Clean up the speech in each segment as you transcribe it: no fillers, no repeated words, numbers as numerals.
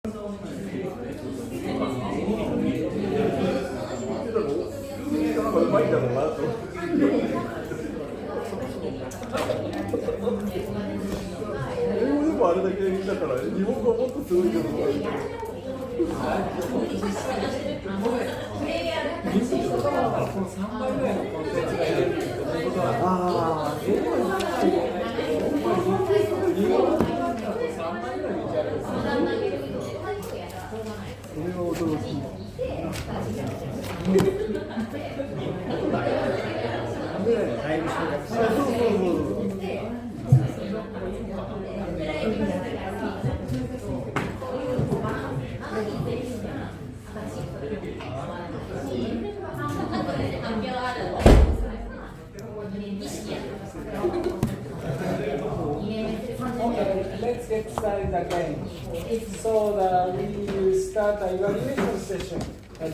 あれだけ見たから日本語はもっとすごいけどLet's get started again. So we will start the evaluation session.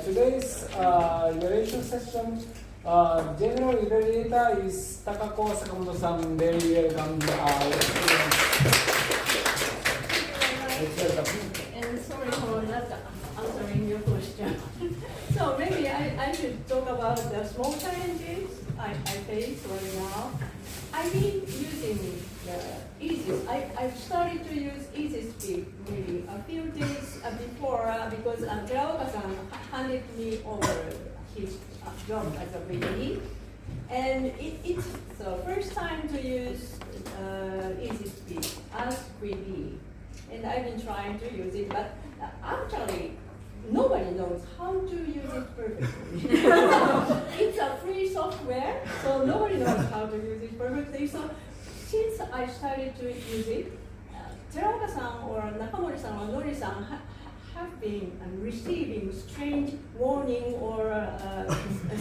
Today's evaluation session, general evaluator is Takako Sakamoto-san. Very welcome. And sorry for not answering your question. So maybe I should talk about the small challenges I face right now. I've been using Easy. I've started to use Easy Speak really a few days before because Teraoka-san handed me over his job as a VP. And it's the first time to use Easy Speak as VP. And I've been trying to use it, but actually, nobody knows how to use it perfectly. It's a free software, so nobody knows how to use it perfectly. So since I started to use it, Teraoka-san or Nakamori-san or Nori-san have been receiving strange warning or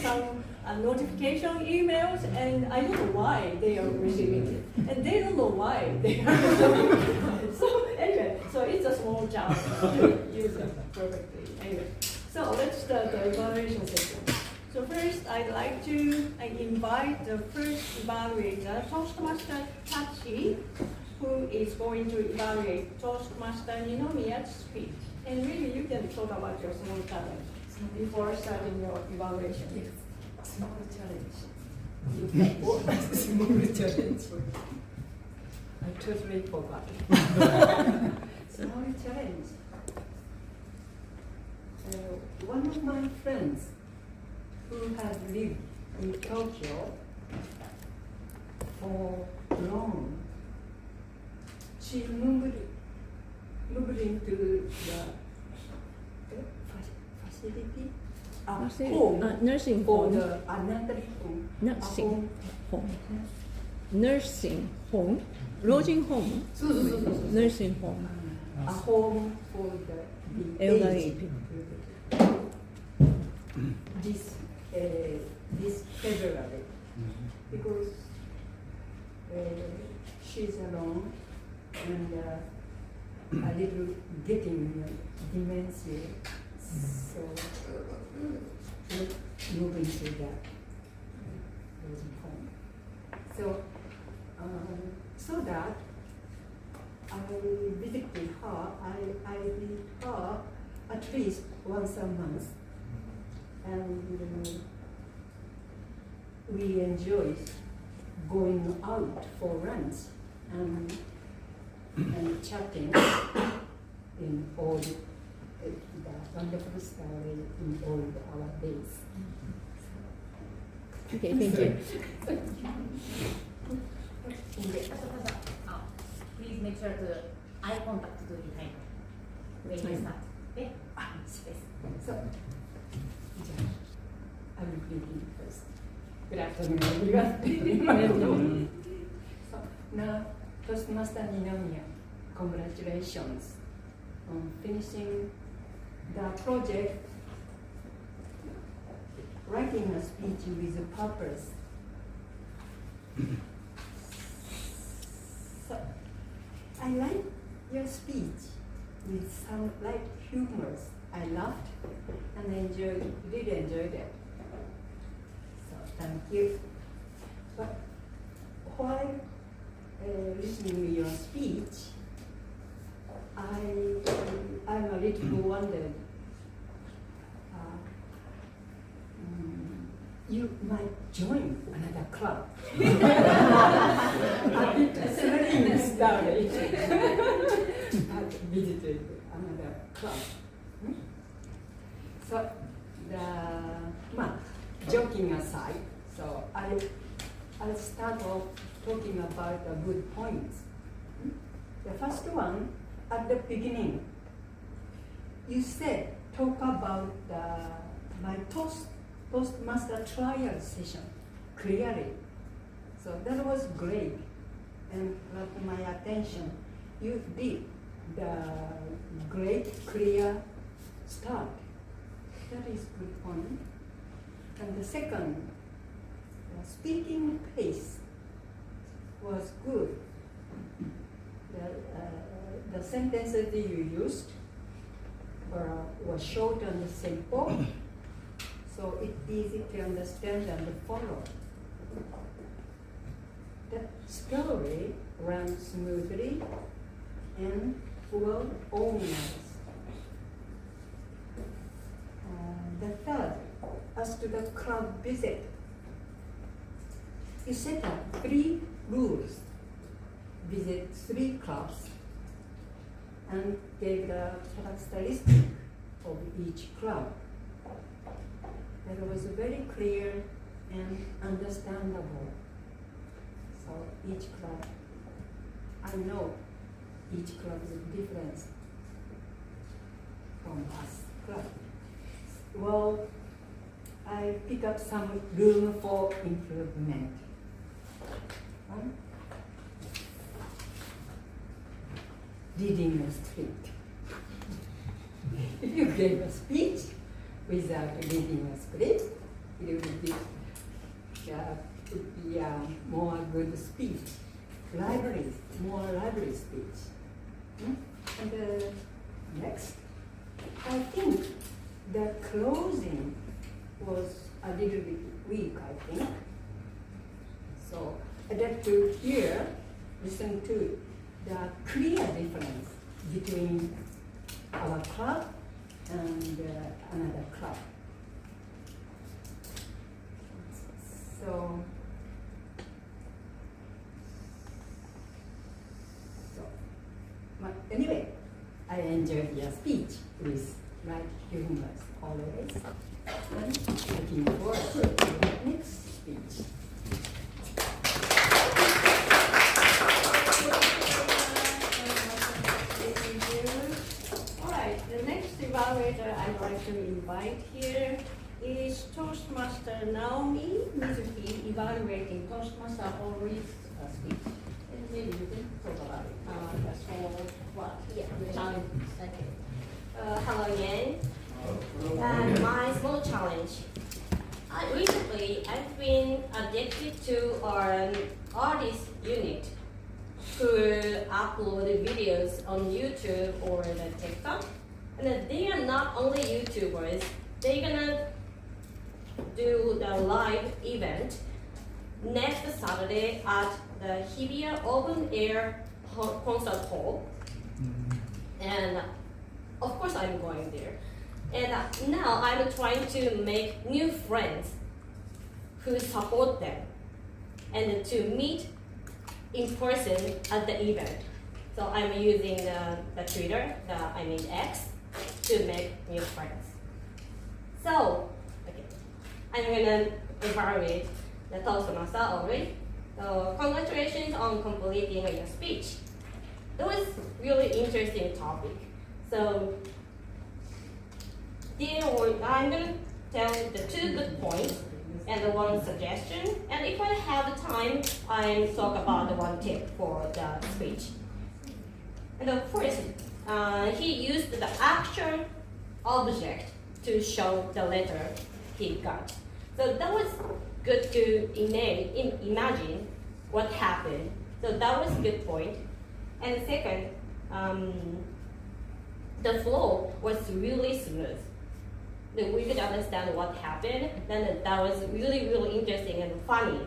some notification emails, and I don't know why they are receiving it, and they don't know why they are receiving it. So anyway, so it's a small challenge to use it perfectly. Anyway, so let's start the evaluation session. So first, I'd like to invite the first evaluator, Toastmaster Tachi, who is going to evaluate Toastmaster Ninomiya's speech. And really, you can talk about your small challenge before starting your evaluation. Yes. Small challenge. What? Small challenge. I totally forgot. Small challenge. One of my friends who has lived in Tokyo for long, she moved into the facility, home, nursing for home. the another home. Nursing home. Nursing home. Lodging home. Nursing home. A home for the Elderly aged. people. This February, because she's alone and a little getting dementia, so moving to that nursing home. So that I visited her. I visit her at least once a month, and we enjoy going out for lunch and chatting in all the wonderful story in all our days. Okay, thank you. Please make sure to eye contact to the time when you start. Okay? So, I will begin first. Good afternoon, everyone. So, now, Toastmaster Ninomiya, congratulations on finishing the project, writing a speech with a purpose. So, I like your speech with some light humors. I laughed and really enjoyed it. So thank you. But while listening to your speech, I'm a little wondered. You might join another club. A bit thrilling story. I visited another club. So, joking aside, so I'll start off talking about the good points. The first one, at the beginning, you said, talk about my Toastmaster trial session clearly. So that was great and got my attention. You did the great clear start. That is good point. And the second, the speaking pace was good. The sentences that you used were short and simple, so it's easy to understand and follow. The story ran smoothly and well organized. The third, as to the club visit, you set up 3 rules. Visit 3 clubs and gave the characteristic of each club. That was very clear and understandable. So each club, I know each club is different from us club. Well, I pick up some room for improvement. Reading a script. If you gave a speech without reading a script, it would be more good speech. More lively speech. And next, I think the closing was a little bit weak, I think. So I'd like to listen to the clear difference between our club and another club. So anyway, I enjoyed your speech with right humor always. I'm looking forward to the next speech. Evaluator I'd like to invite here is Toastmaster Naomi Mizuki evaluating Toastmaster Ori's speech. And maybe you can talk about it. That's what? Yeah. Challenge. Okay. Hello again. And my small challenge. Recently, I've been addicted to an artist unit who upload videos on YouTube or the TikTok. And they are not only YouTubers, they're gonna do the live event next Saturday at the Hibiya Open Air Concert Hall. And of course I'm going there. And now I'm trying to make new friends who support them and to meet in person at the event. So I'm using the Twitter, X, to make new friends. So, okay, I'm gonna evaluate the Toastmaster already. So, congratulations on completing your speech. It was really interesting topic. So, I'm gonna tell the 2 good points and the 1 suggestion. And if I have time, I'll talk about the 1 tip for the speech. And the first, he used the actual object to show the letter he got. So that was good to imagine what happened. So that was a good point. And second, the flow was really smooth. We could understand what happened. Then that was really, really interesting and funny.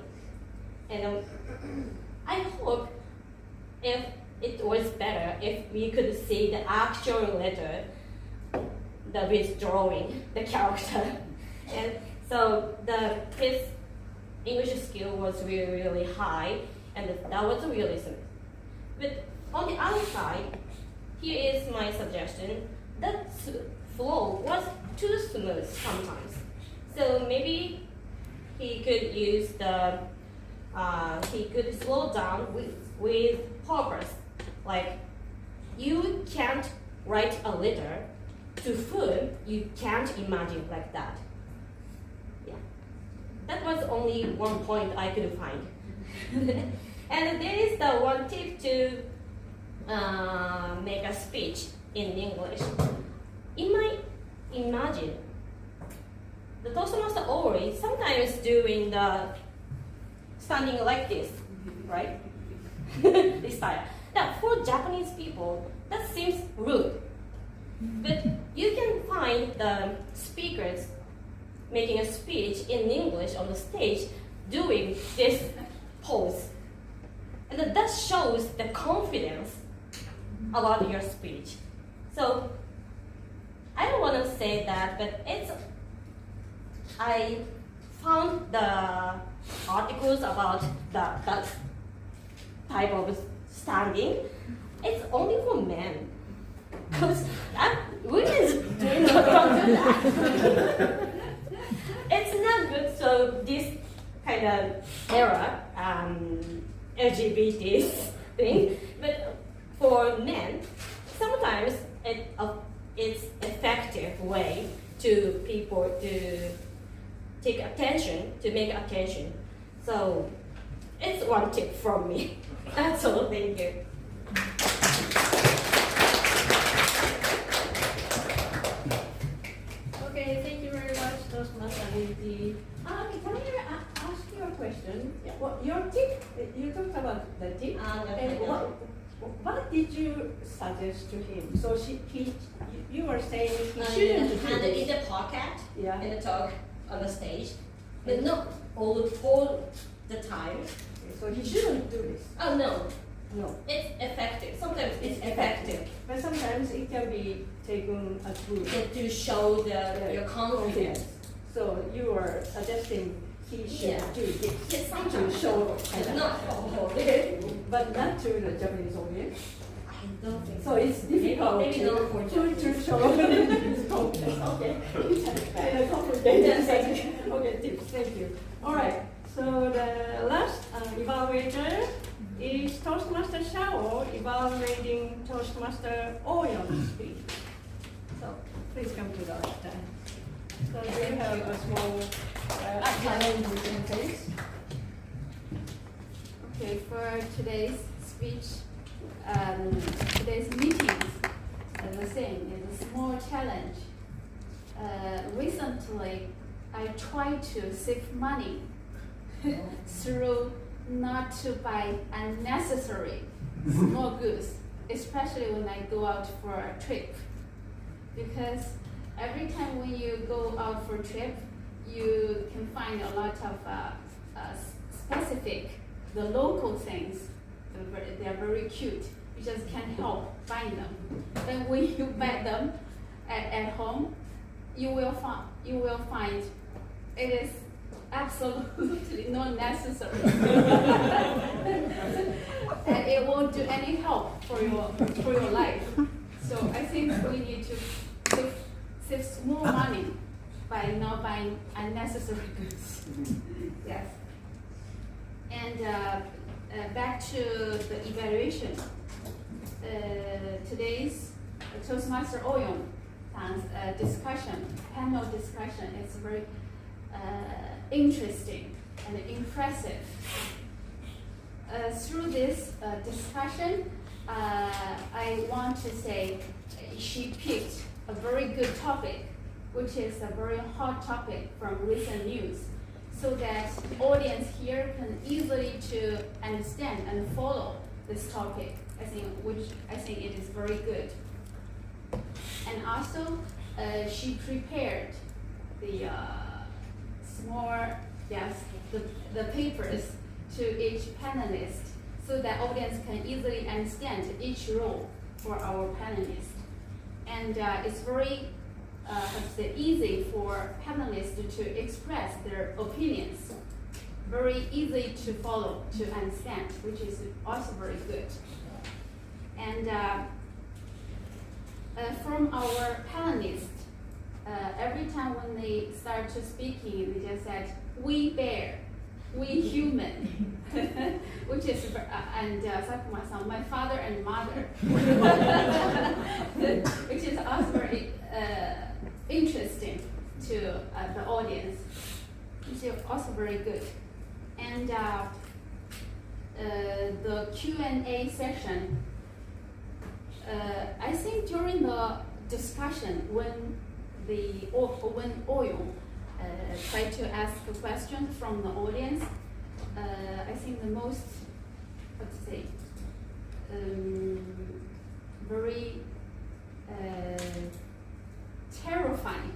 And I hope if it was better if we could see the actual letter, the withdrawing the character. And so his English skill was really, really high, and that was realism. But on the other side, here is my suggestion. That flow was too smooth sometimes. So maybe he could use he could slow down with purpose. Like, you can't write a letter to whom you can't imagine like that. Yeah. That was only one point I could find. And there is the one tip to make a speech in English. You might imagine the Toastmaster always sometimes doing the standing like this, right? This style. Now, for Japanese people, that seems rude. But you can find the speakers making a speech in English on the stage doing this pose. And that shows the confidence about your speech. So, I don't want to say that, but I found the articles about that type of standing. It's only for men. Because women do not do that. It's not good, so this kind of era, LGBT thing, but for men, sometimes it's effective way to people to take attention, to make attention. So it's one tip from me. That's all, thank you. Okay, thank you very much, Toastmaster Lady. Can I ask you a question? Yeah. What your tip? You talked about the tip. And what did you suggest to him? So you were saying he shouldn't do And this. in the podcast, Yeah. in the talk on the stage, but not all the time. So he shouldn't do this. Oh no, No. it's effective. Sometimes it's effective But sometimes it can be taken as good. to show your confidence. So you were suggesting he should Yeah. do this Yes, to sometimes. show, It's not all. but not to the Japanese audience. I don't think So it's difficult Maybe not for to Japanese. show his confidence. Okay. And a confidence. Okay, tips. Thank you. All right. So the last evaluator is Toastmaster Shao evaluating Toastmaster Oyon's speech. So please come to the lectern. So do you have a small challenge you can face? Okay, for today's speech, today's meetings, the same, is a small challenge. Recently, I tried to save money through not to buy unnecessary small goods, especially when I go out for a trip. Because every time when you go out for a trip, you can find a lot of specific, the local things. They're very cute. You just can't help buying them. But when you buy them at home, you will find it is absolutely not necessary. And it won't do any help for your life. So I think we need to save small money by not buying unnecessary goods. Yes. And back to the evaluation. Today's Toastmaster Oyon panel discussion is very interesting and impressive. Through this discussion, I want to say she picked a very good topic, which is a very hot topic from recent news, so that audience here can easily to understand and follow this topic. I think it is very good. And also, she prepared the the papers to each panelist, so that audience can easily understand each role for our panelists. And it's very easy for panelists to express their opinions. Very easy to follow, to understand, which is also very good. And from our panelists, every time when they start to speaking, they just said, "We bear, we human," which is and Sakuma-san, my father and mother, which is also very interesting to the audience, which is also very good. And the Q&A session, I think during the discussion when Oyo tried to ask a question from the audience, I think the most, very terrifying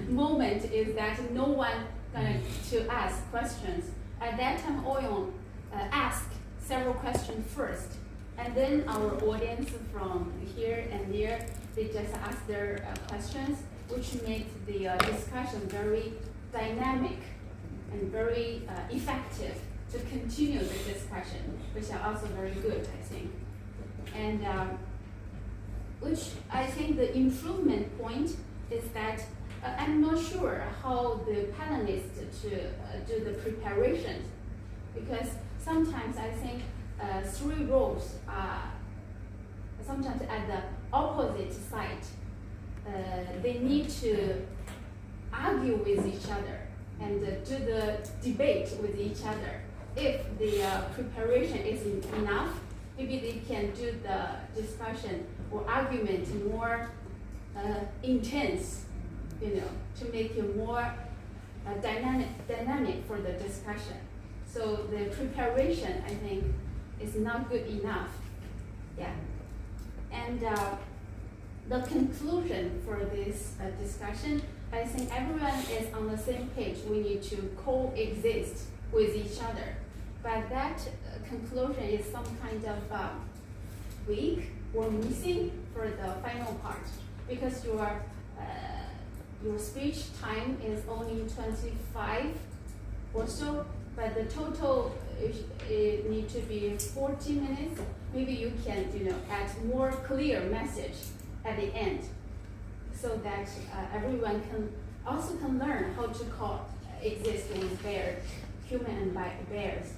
moment is that no one going to ask questions. At that time, Oyon asked several questions first, and then our audience from here and there, they just ask their questions, which makes the discussion very dynamic and very effective to continue the discussion, which are also very good, I think. And which I think the improvement point is that I'm not sure how the panelists to do the preparations, because sometimes I think three roles are sometimes at the opposite side. They need to argue with each other and do the debate with each other. If the preparation isn't enough, maybe they can do the discussion or argument more intense, to make it more dynamic for the discussion. So the preparation, I think, is not good enough. Yeah. And the conclusion for this discussion, I think everyone is on the same page. We need to coexist with each other. But that conclusion is some kind of weak or missing for the final part, because your speech time is only 25 or so, but the total it need to be 40 minutes. Maybe you can, add more clear message at the end, so that everyone can learn how to coexist with bears, human and bears.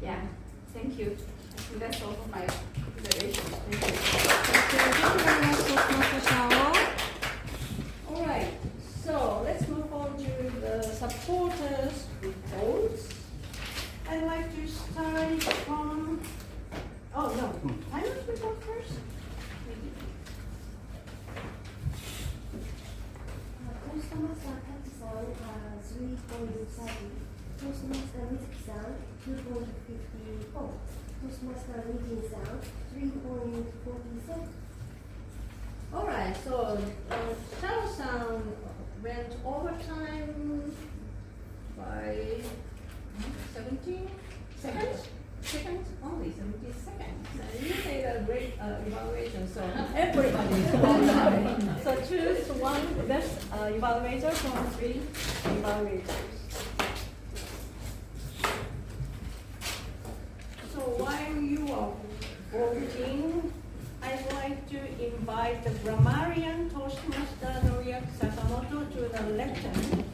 Yeah, thank you. I think that's all for my presentation. Thank you. Thank you very much, Dr. Shao. All right, so let's move on to the supporters' reports. I'd like to start from, finance report first. Toastmaster Taki-san, 3.30. Toastmaster Mitsuki-san, 2.54. Toastmaster Nijin-san, 3.47. All right, so Shao-san went overtime by 17 seconds? Only 17 seconds. And you made a great evaluation, so everybody is overtime. So choose one best evaluator from 3 evaluators. So while you are voting, I'd like to invite the grammarian Toastmaster Noriaki Sakamoto to the lectern.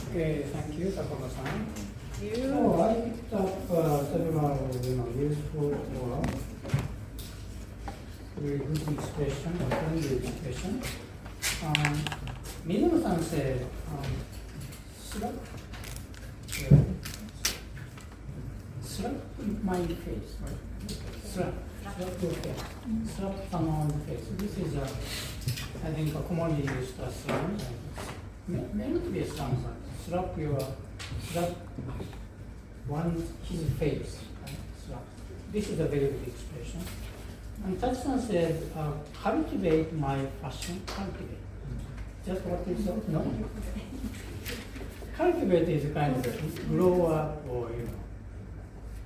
Okay, thank you, Takako-san. You. So I picked up several useful or very good expression, or friendly expression. Mizuno-san said, slap my face, right? Slap your face. Slap someone's face. This is, I think, a commonly used slang. Meant to be a slang. Slap his face. Slap. This is a very good expression. And Tatsuan said, cultivate my fashion. Cultivate. Just what you said? No. cultivate is kind of grow up or,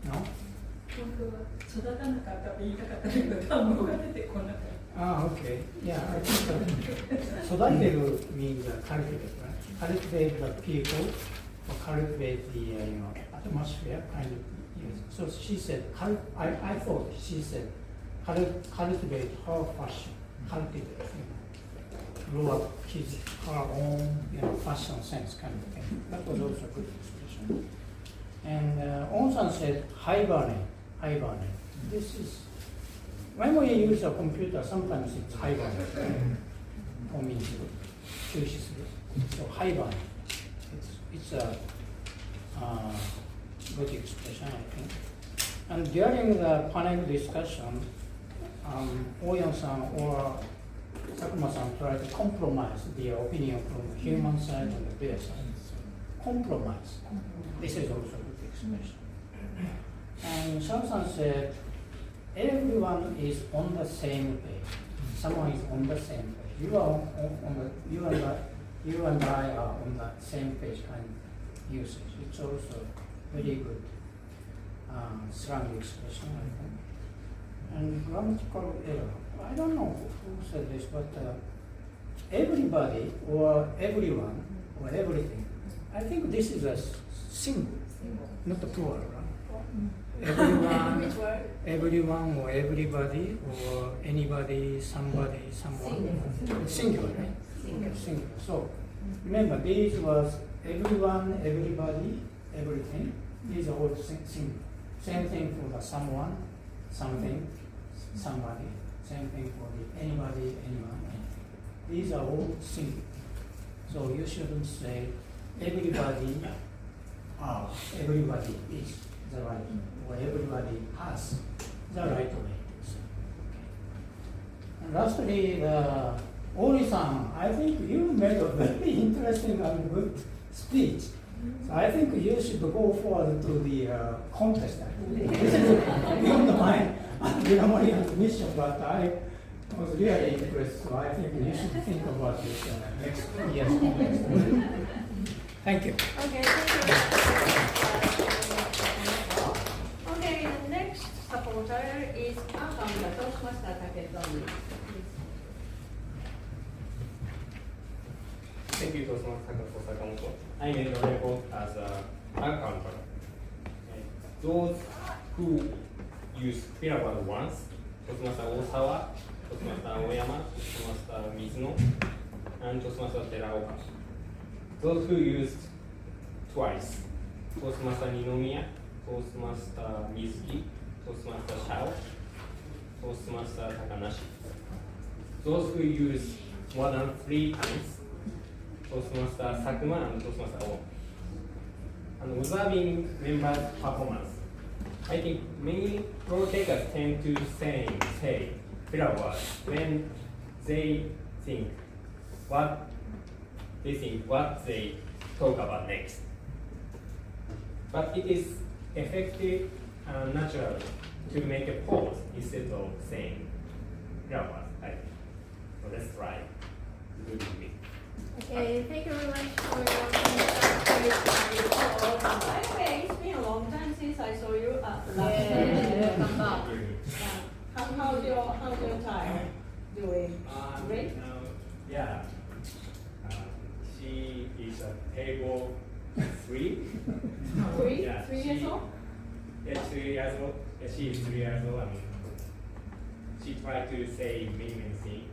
no? 僕は育たなかったと言いたかったけど単語が出てこなかった。Ah, okay. Yeah, I think sodateru means cultivate, right? Cultivate the people or cultivate the atmosphere, kind of. Yes. So she said, I thought she said, cultivate her fashion, cultivate, grow up her own fashion sense, kind of thing. That was also a good expression. And Onsan said, hibernate. This is, when we use a computer, sometimes it's hibernate, or means so hibernate. It's a good expression, I think. And during the panel discussion, Oyan-san or Sakuma-san tried to compromise the opinion from the human side and the bear side. Compromise. This is also a good expression. And Shao-san said, everyone is on the same page. Someone is on the same page. You and I are on the same page kind of usage. It's also very good slang expression, I think. And grammatical error. I don't know who said this, but everybody or everyone or everything. I think this is a single, not a plural, right? Everyone or everybody or anybody, somebody, someone. Singular, right? Singular. So remember, these was everyone, everybody, everything. These are all singular. Same thing for the someone, something, somebody. Same thing for the anybody, anyone, anything. These are all singular. So you shouldn't say everybody everybody is the right, or everybody has the right way to say. Okay. And lastly, Ori-san, I think you made a very interesting and good speech. So I think you should go forward to the contest. This is beyond my Viramori mission, but I was really impressed. So I think you should think about this next year's contest. Thank you. Okay, thank you. Okay, the next supporter is Akam, the Toastmaster Takako. Thank you, Toastmaster Sakamoto. I made a report as an accountant. Those who use filler word once, Toastmaster Osawa, Toastmaster Oyama, Toastmaster Mizuno, and Toastmaster Teraoka. Those who used twice, Toastmaster Ninomiya, Toastmaster Mizuki, Toastmaster Shao, Toastmaster Takanashi. Those who use more than 3 times, Toastmaster Sakuma and Toastmaster O. And observing members' performance, I think many pro takers tend to say filler words when they think what they talk about next. But it is effective and natural to make a pause instead of saying filler words. So let's try to do it with me. Okay, thank you very much for your By the way, it's been a long time since I saw you last year. How's your child doing? Great? Yeah. She is a table 3. 3? Yeah, 3 years old? Yeah, 3 years old. Yeah, she is 3 years old. She tried to say many things.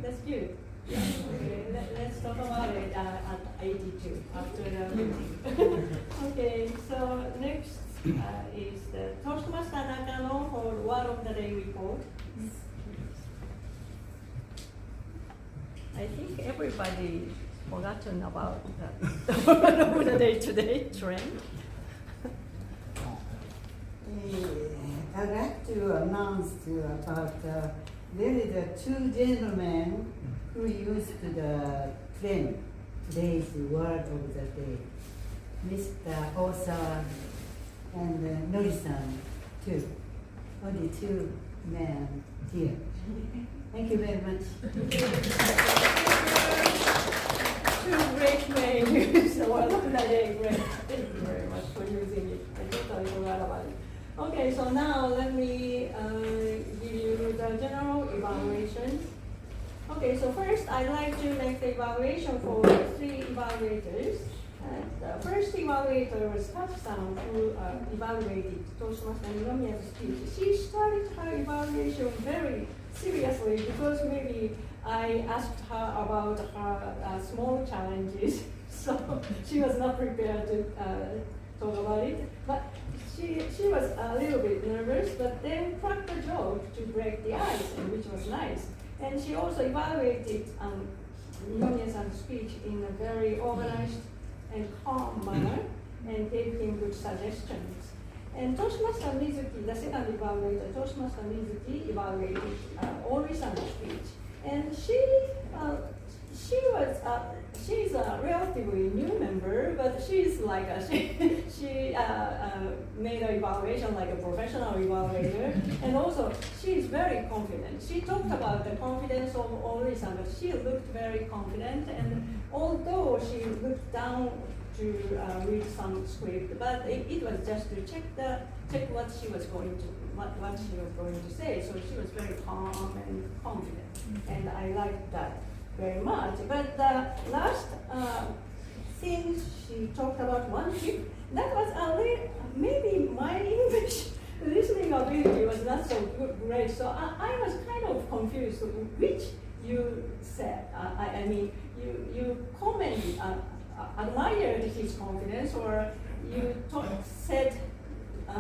That's good. Yeah. Okay, let's talk about it at 82 after the meeting. Okay, so next is the Toastmaster Nakano for Word of the Day report. I think everybody forgotten about the Word of the Day today trend. I'd like to announce about there is 2 gentlemen who used the trend, today's word of the day. Mr. Osawa and Nori-san too. Only 2 men here. Thank you very much. two great names. So one of the day, great. Thank you very much for using it. I totally forgot about it. Okay, so now let me give you the general evaluations. Okay, so first I'd like to make the evaluation for 3 evaluators. And the first evaluator was Tachi-san, who evaluated Toshimasa Ninomiya's speech. She started her evaluation very seriously because maybe I asked her about her small challenges, so she was not prepared to talk about it. But she was a little bit nervous, but then cracked a joke to break the ice, and which was nice. And she also evaluated Ninomiya-san's speech in a very organized and calm manner, and gave him good suggestions. And Toshimasa Mizuki, the second evaluator, Toshimasa Mizuki evaluated Ori-san's speech. And she's a relatively new member, but she's like she made an evaluation like a professional evaluator, and also she's very confident. She talked about the confidence of Ori-san, but she looked very confident, and although she looked down to read some script, but it was just to check what she was going to say. So she was very calm and confident, and I liked that very much. But the last thing she talked about one tip, that was maybe my English listening ability was not so great. So I was kind of confused which you said. I mean, you commented, admired his confidence, or you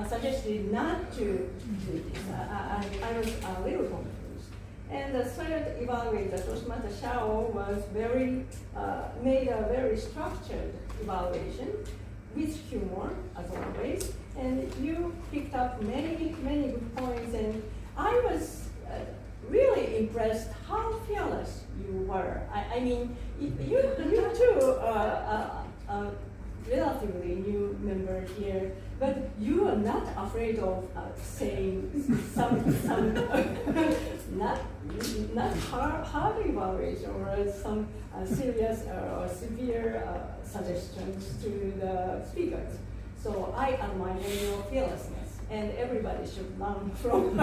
suggested not to do this. I was a little confused. And the third evaluator, Toshimasa Shao, made a very structured evaluation with humor, as always. And you picked up many, many good points, and I was really impressed how fearless you were. I mean, you too are a relatively new member here, but you are not afraid of saying some not hard evaluation or some serious or severe suggestions to the speakers. So I admire your fearlessness, and everybody should learn from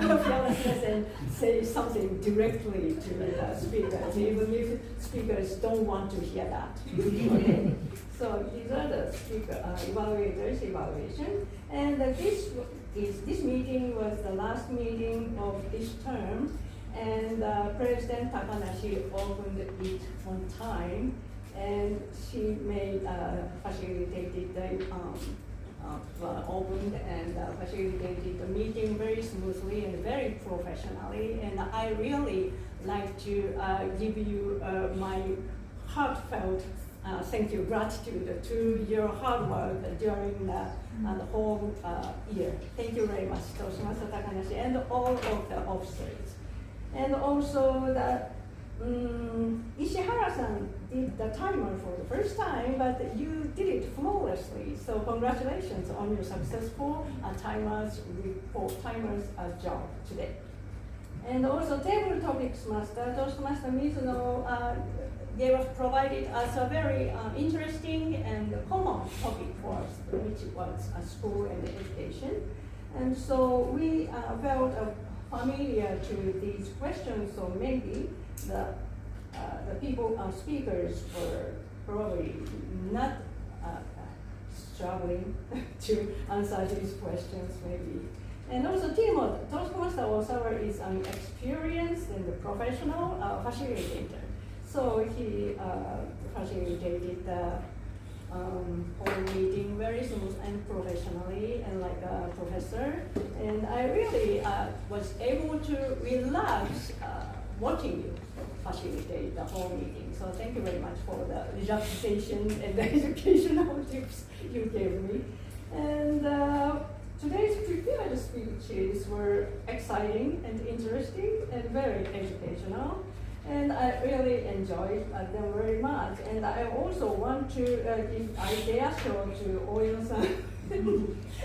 your fearlessness and say something directly to the speakers, even if speakers don't want to hear that. Okay? So these are the evaluators' evaluation, and this meeting was the last meeting of this term, and President Takanashi opened it on time, and she facilitated the opened and facilitated the meeting very smoothly and very professionally. And I really like to give you my heartfelt thank you, gratitude to your hard work during the whole year. Thank you very much, Toshimasa Takanashi, and all of the officers. And also Ishihara-san did the timer for the first time, but you did it flawlessly. So congratulations on your successful timer's job today. And also table topics master, Toshimasa Mizuno provided us a very interesting and common topic for us, which was school and education. And so we felt familiar to these questions, so maybe the speakers were probably not struggling to answer these questions, maybe. And also Toshimasa Osawa is an experienced and professional facilitator. So he facilitated the whole meeting very smooth and professionally, and like a professor. And I really was able to relax watching you facilitate the whole meeting. So thank you very much for the relaxation and the educational tips you gave me. And today's prepared speeches were exciting and interesting and very educational. And I really enjoyed them very much. And I also want to give idea show to Oyo-san.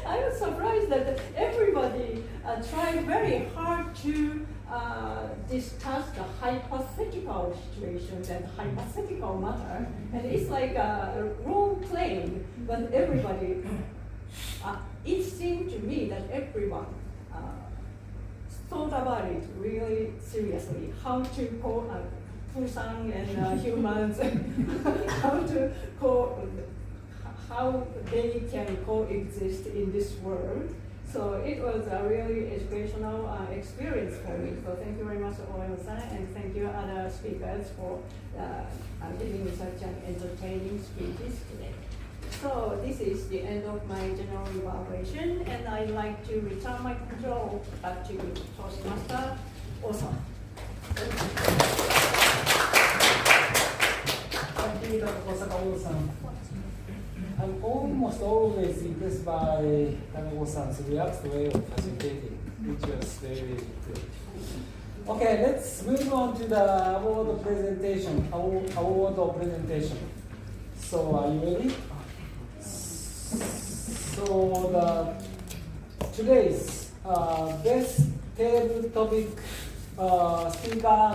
I was surprised that everybody tried very hard to discuss the hypothetical situations and hypothetical matter, and it's like a role playing, but everybody, it seemed to me that everyone thought about it really seriously, how to call Busan and humans, how they can coexist in this world. So it was a really educational experience for me. So thank you very much, Oyo-san, and thank you other speakers for giving me such an entertaining speeches today. So this is the end of my general evaluation, and I'd like to return my control back to Toastmaster Osa. Thank you, Takako-san. I'm almost always impressed by Takako-san's relaxed way of facilitating, which was very good. Okay, let's move on to the award presentation. So, are you ready? So, today's best table topic speaker